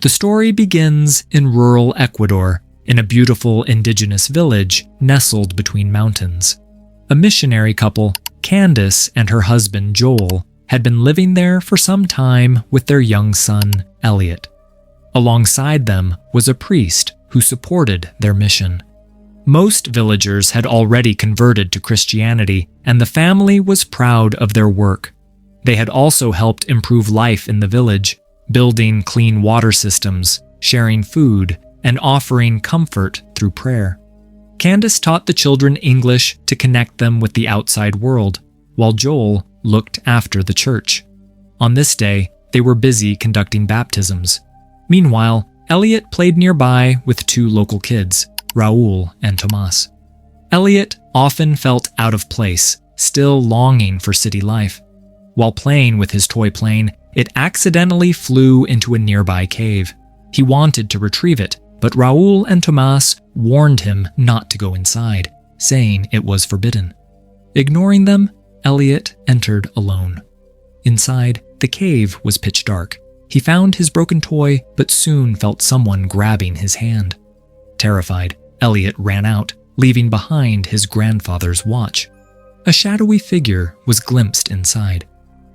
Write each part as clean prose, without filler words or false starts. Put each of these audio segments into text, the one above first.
The story begins in rural Ecuador, in a beautiful indigenous village nestled between mountains. A missionary couple, Candace and her husband Joel, had been living there for some time with their young son, Elliot. Alongside them was a priest who supported their mission. Most villagers had already converted to Christianity, and the family was proud of their work. They had also helped improve life in the village, building clean water systems, sharing food, and offering comfort through prayer. Candace taught the children English to connect them with the outside world, while Joel looked after the church. On this day, they were busy conducting baptisms. Meanwhile, Elliot played nearby with two local kids, Raul and Tomas. Elliot often felt out of place, still longing for city life. While playing with his toy plane, it accidentally flew into a nearby cave. He wanted to retrieve it, but Raul and Tomas warned him not to go inside, saying it was forbidden. Ignoring them, Elliot entered alone. Inside, the cave was pitch dark. He found his broken toy, but soon felt someone grabbing his hand. Terrified, Elliot ran out, leaving behind his grandfather's watch. A shadowy figure was glimpsed inside.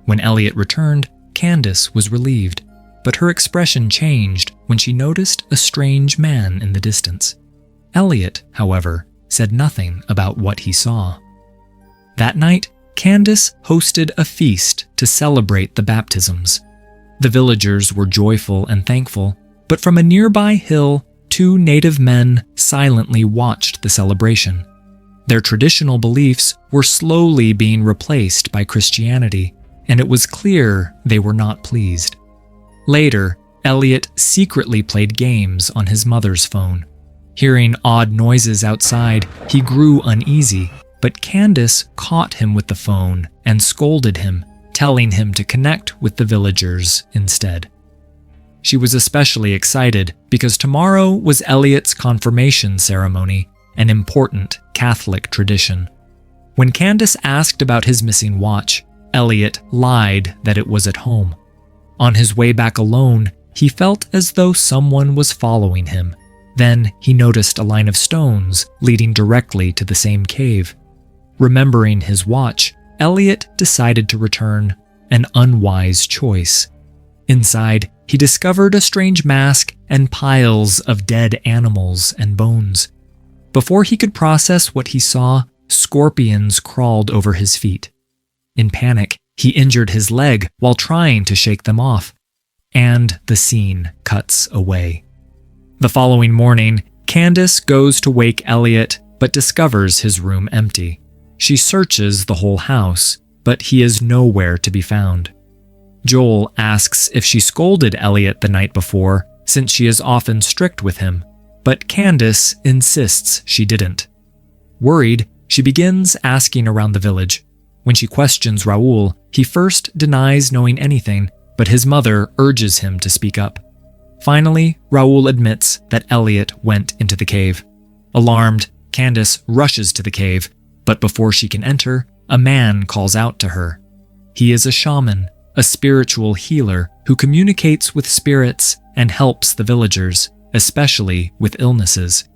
When Elliot returned, Candace was relieved, but her expression changed when she noticed a strange man in the distance. Elliot, however, said nothing about what he saw. That night, Candace hosted a feast to celebrate the baptisms. The villagers were joyful and thankful, but from a nearby hill, two native men silently watched the celebration. Their traditional beliefs were slowly being replaced by Christianity, and it was clear they were not pleased. Later, Elliot secretly played games on his mother's phone. Hearing odd noises outside, he grew uneasy, but Candace caught him with the phone and scolded him, telling him to connect with the villagers instead. She was especially excited because tomorrow was Elliot's confirmation ceremony, an important Catholic tradition. When Candace asked about his missing watch, Elliot lied that it was at home. On his way back alone, he felt as though someone was following him. Then he noticed a line of stones leading directly to the same cave. Remembering his watch, Elliot decided to return, an unwise choice. Inside, he discovered a strange mask and piles of dead animals and bones. Before he could process what he saw, scorpions crawled over his feet. In panic, he injured his leg while trying to shake them off. And the scene cuts away. The following morning, Candace goes to wake Elliot, but discovers his room empty. She searches the whole house, but he is nowhere to be found. Joel asks if she scolded Elliot the night before, since she is often strict with him, but Candace insists she didn't. Worried, she begins asking around the village. When she questions Raul, he first denies knowing anything, but his mother urges him to speak up. Finally, Raul admits that Elliot went into the cave. Alarmed, Candace rushes to the cave, but before she can enter, a man calls out to her. He is a shaman, a spiritual healer who communicates with spirits and helps the villagers, especially with illnesses.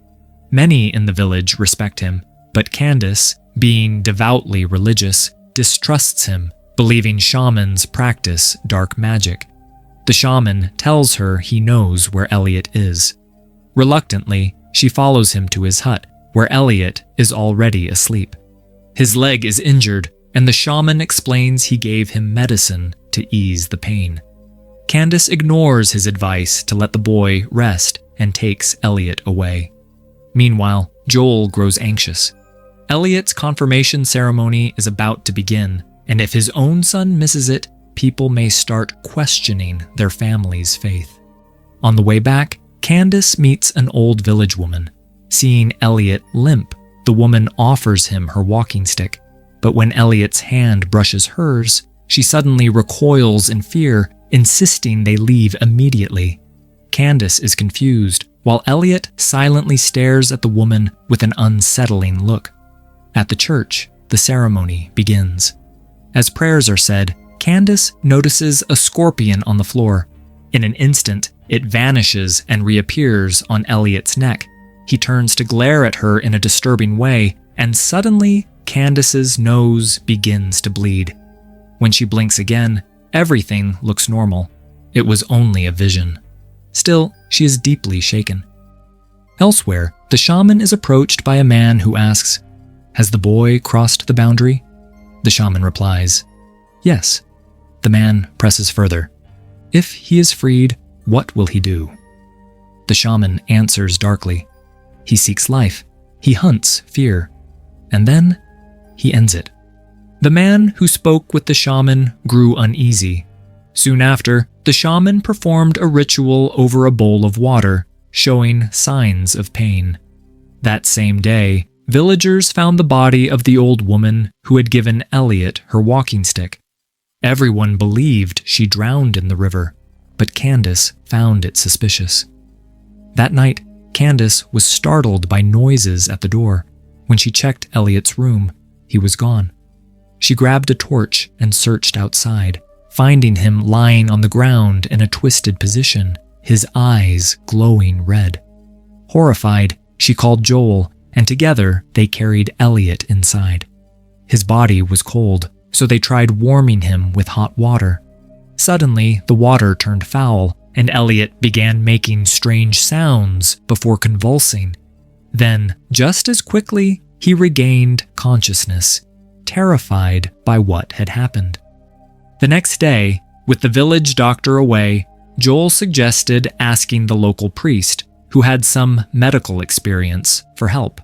Many in the village respect him, but Candace, being devoutly religious, distrusts him, believing shamans practice dark magic. The shaman tells her he knows where Elliot is. Reluctantly, she follows him to his hut, where Elliot is already asleep. His leg is injured, and the shaman explains he gave him medicine to ease the pain. Candace ignores his advice to let the boy rest and takes Elliot away. Meanwhile, Joel grows anxious. Elliot's confirmation ceremony is about to begin, and if his own son misses it, people may start questioning their family's faith. On the way back, Candace meets an old village woman. Seeing Elliot limp, the woman offers him her walking stick, but when Elliot's hand brushes hers, she suddenly recoils in fear, insisting they leave immediately. Candace is confused, while Elliot silently stares at the woman with an unsettling look. At the church, the ceremony begins. As prayers are said, Candace notices a scorpion on the floor. In an instant, it vanishes and reappears on Elliot's neck. He turns to glare at her in a disturbing way, and suddenly Candace's nose begins to bleed. When she blinks again, everything looks normal. It was only a vision. Still, she is deeply shaken. Elsewhere, the shaman is approached by a man who asks, "Has the boy crossed the boundary?" The shaman replies, "Yes." The man presses further, "If he is freed, what will he do?" The shaman answers darkly, "He seeks life, he hunts fear, and then he ends it." The man who spoke with the shaman grew uneasy. Soon after, the shaman performed a ritual over a bowl of water, showing signs of pain. That same day, villagers found the body of the old woman who had given Elliot her walking stick. Everyone believed she drowned in the river, but Candace found it suspicious. That night, Candace was startled by noises at the door. When she checked Elliot's room, he was gone. She grabbed a torch and searched outside, finding him lying on the ground in a twisted position, his eyes glowing red. Horrified, she called Joel, and together they carried Elliot inside. His body was cold, so they tried warming him with hot water. Suddenly, the water turned foul, and Elliot began making strange sounds before convulsing. Then, just as quickly, he regained consciousness, terrified by what had happened. The next day, with the village doctor away, Joel suggested asking the local priest, who had some medical experience, for help.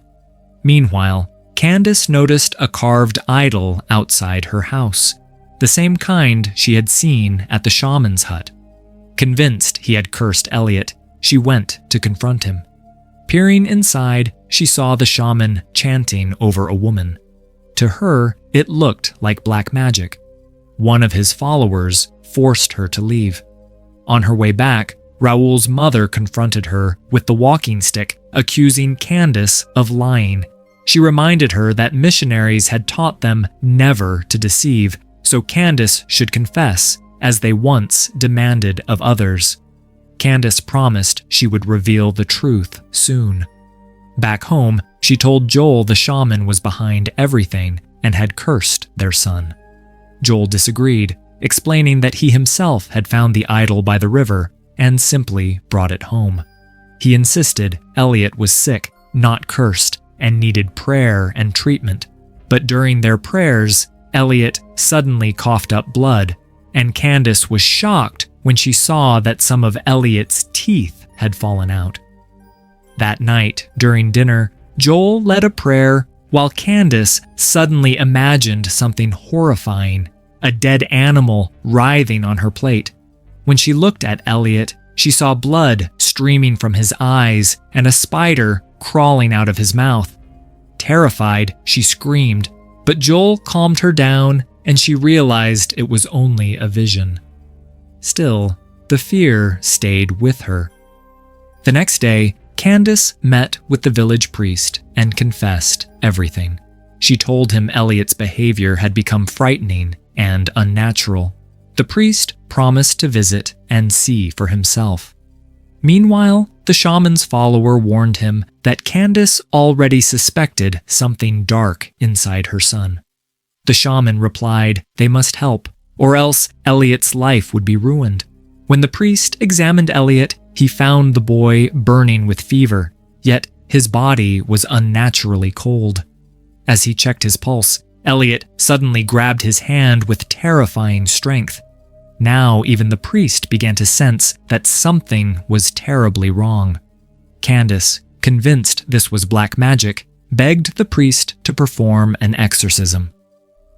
Meanwhile, Candace noticed a carved idol outside her house, the same kind she had seen at the shaman's hut. Convinced he had cursed Elliot, she went to confront him. Peering inside, she saw the shaman chanting over a woman. To her, it looked like black magic. One of his followers forced her to leave. On her way back, Raoul's mother confronted her with the walking stick, accusing Candace of lying. She reminded her that missionaries had taught them never to deceive, so Candace should confess, as they once demanded of others. Candace promised she would reveal the truth soon. Back home, she told Joel the shaman was behind everything and had cursed their son. Joel disagreed, explaining that he himself had found the idol by the river and simply brought it home. He insisted Elliot was sick, not cursed, and needed prayer and treatment. But during their prayers, Elliot suddenly coughed up blood, and Candace was shocked when she saw that some of Elliot's teeth had fallen out. That night, during dinner, Joel led a prayer while Candace suddenly imagined something horrifying, a dead animal writhing on her plate. When she looked at Elliot, she saw blood streaming from his eyes and a spider crawling out of his mouth. Terrified, she screamed, but Joel calmed her down and she realized it was only a vision. Still, the fear stayed with her. The next day, Candace met with the village priest and confessed everything. She told him Elliot's behavior had become frightening and unnatural. The priest promised to visit and see for himself. Meanwhile, the shaman's follower warned him that Candace already suspected something dark inside her son. The shaman replied they must help, or else Elliot's life would be ruined. When the priest examined Elliot, he found the boy burning with fever, yet his body was unnaturally cold. As he checked his pulse, Elliot suddenly grabbed his hand with terrifying strength. Now even the priest began to sense that something was terribly wrong. Candace, convinced this was black magic, begged the priest to perform an exorcism.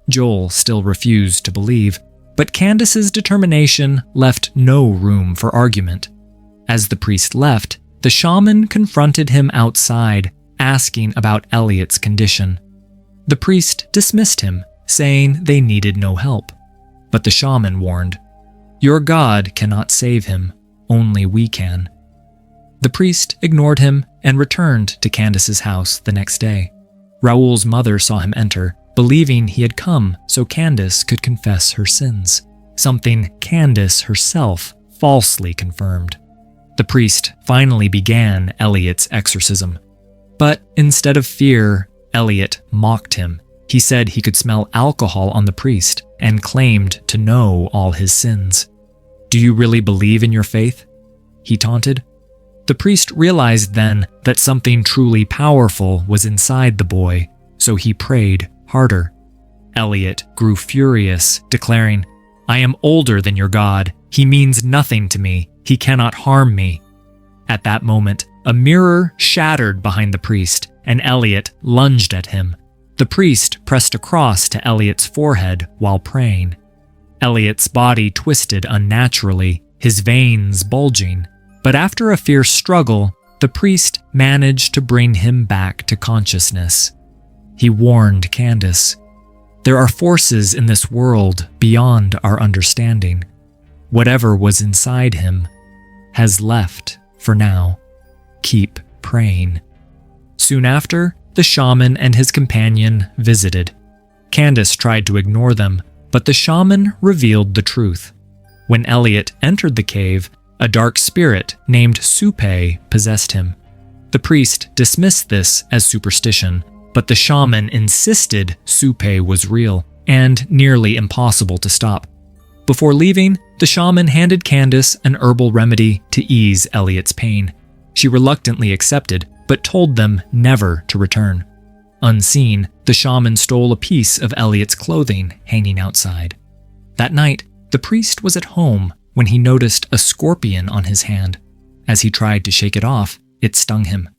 Joel still refused to believe, but Candace's determination left no room for argument. As the priest left, the shaman confronted him outside, asking about Elliot's condition. The priest dismissed him, saying they needed no help. But the shaman warned, "Your God cannot save him, only we can." The priest ignored him and returned to Candace's house the next day. Raoul's mother saw him enter, believing he had come so Candace could confess her sins, something Candace herself falsely confirmed. The priest finally began Elliot's exorcism. But instead of fear, Elliot mocked him. He said he could smell alcohol on the priest and claimed to know all his sins. "Do you really believe in your faith?" he taunted. The priest realized then that something truly powerful was inside the boy, so he prayed harder. Elliot grew furious, declaring, "I am older than your God. He means nothing to me. He cannot harm me." At that moment, a mirror shattered behind the priest, and Elliot lunged at him. The priest pressed a cross to Elliot's forehead while praying. Elliot's body twisted unnaturally, his veins bulging. But after a fierce struggle, the priest managed to bring him back to consciousness. He warned Candace, "There are forces in this world beyond our understanding. Whatever was inside him has left for now. Keep praying." Soon after, the shaman and his companion visited. Candace tried to ignore them, but the shaman revealed the truth. When Elliot entered the cave, a dark spirit named Supe possessed him. The priest dismissed this as superstition, but the shaman insisted Supe was real and nearly impossible to stop. Before leaving, the shaman handed Candace an herbal remedy to ease Elliot's pain. She reluctantly accepted, but told them never to return. Unseen, the shaman stole a piece of Elliot's clothing hanging outside. That night, the priest was at home when he noticed a scorpion on his hand. As he tried to shake it off, it stung him.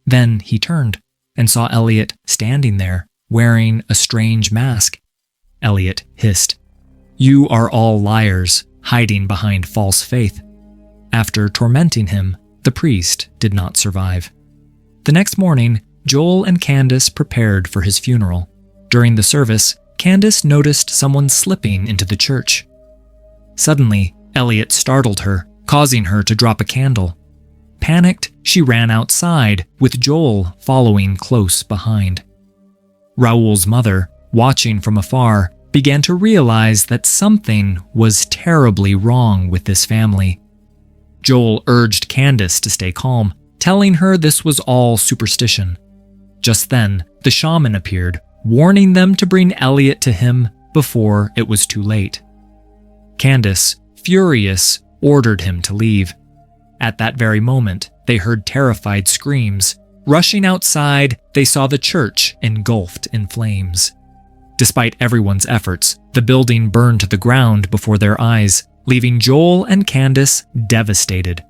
Then he turned and saw Elliot standing there, wearing a strange mask. Elliot hissed, "You are all liars, hiding behind false faith." After tormenting him, the priest did not survive. The next morning, Joel and Candace prepared for his funeral. During the service, Candace noticed someone slipping into the church. Suddenly, Elliot startled her, causing her to drop a candle. Panicked, she ran outside, with Joel following close behind. Raoul's mother, watching from afar, began to realize that something was terribly wrong with this family. Joel urged Candace to stay calm, telling her this was all superstition. Just then, the shaman appeared, warning them to bring Elliot to him before it was too late. Candace, furious, ordered him to leave. At that very moment, they heard terrified screams. Rushing outside, they saw the church engulfed in flames. Despite everyone's efforts, the building burned to the ground before their eyes, leaving Joel and Candace devastated.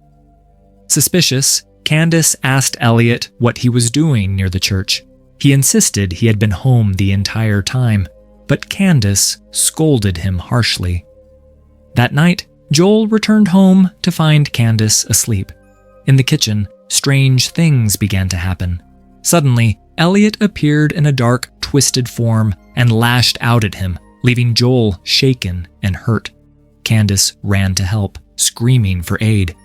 Suspicious, Candace asked Elliot what he was doing near the church. He insisted he had been home the entire time, but Candace scolded him harshly. That night, Joel returned home to find Candace asleep. In the kitchen, strange things began to happen. Suddenly, Elliot appeared in a dark, twisted form and lashed out at him, leaving Joel shaken and hurt. Candace ran to help, screaming for aid.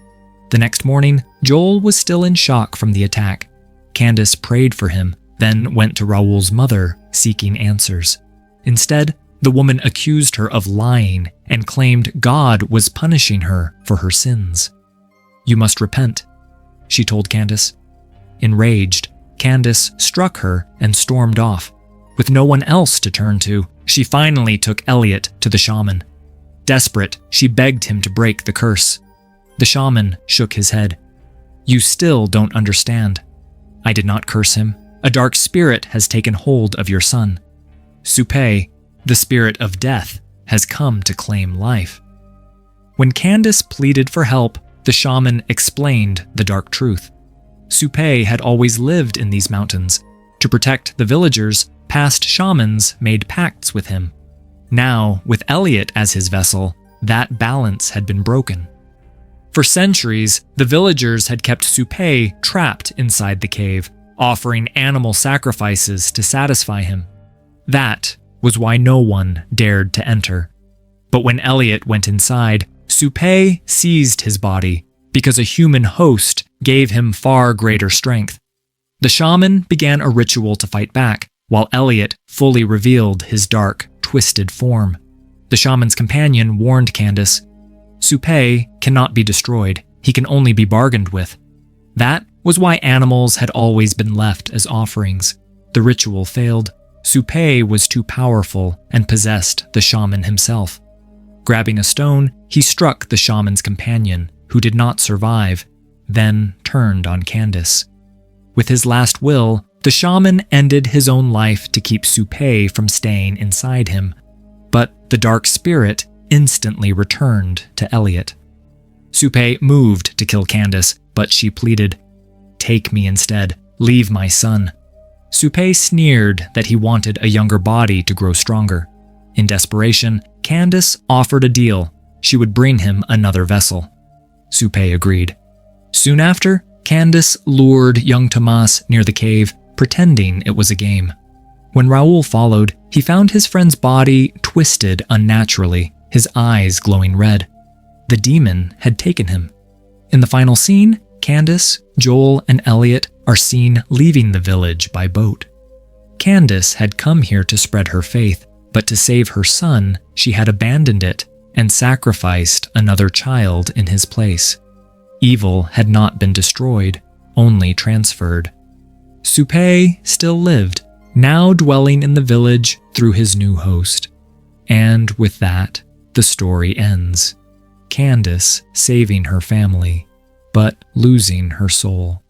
The next morning, Joel was still in shock from the attack. Candace prayed for him, then went to Raoul's mother, seeking answers. Instead, the woman accused her of lying and claimed God was punishing her for her sins. "You must repent," she told Candace. Enraged, Candace struck her and stormed off. With no one else to turn to, she finally took Elliot to the shaman. Desperate, she begged him to break the curse. The shaman shook his head. "You still don't understand. I did not curse him. A dark spirit has taken hold of your son. Supe, the spirit of death, has come to claim life." When Candace pleaded for help, the shaman explained the dark truth. Supe had always lived in these mountains. To protect the villagers, past shamans made pacts with him. Now, with Elliot as his vessel, that balance had been broken. For centuries, the villagers had kept Supe trapped inside the cave, offering animal sacrifices to satisfy him. That was why no one dared to enter. But when Elliot went inside, Supe seized his body because a human host gave him far greater strength. The shaman began a ritual to fight back, while Elliot fully revealed his dark, twisted form. The shaman's companion warned Candace, "Supe cannot be destroyed. He can only be bargained with. That was why animals had always been left as offerings. The ritual failed. Supay was too powerful and possessed the shaman himself. Grabbing a stone, he struck the shaman's companion, who did not survive, then turned on Candace. With his last will, the shaman ended his own life to keep Supay from staying inside him, but the dark spirit instantly returned to Elliot. Supay moved to kill Candace, but she pleaded, "Take me instead, leave my son." Supay sneered that he wanted a younger body to grow stronger. In desperation, Candace offered a deal. She would bring him another vessel. Supay agreed. Soon after, Candace lured young Tomas near the cave, pretending it was a game. When Raoul followed, he found his friend's body twisted unnaturally, his eyes glowing red. The demon had taken him. In the final scene, Candace, Joel, and Elliot are seen leaving the village by boat. Candace had come here to spread her faith, but to save her son, she had abandoned it and sacrificed another child in his place. Evil had not been destroyed, only transferred. Supay still lived, now dwelling in the village through his new host. And with that, the story ends. Candace saving her family, but losing her soul.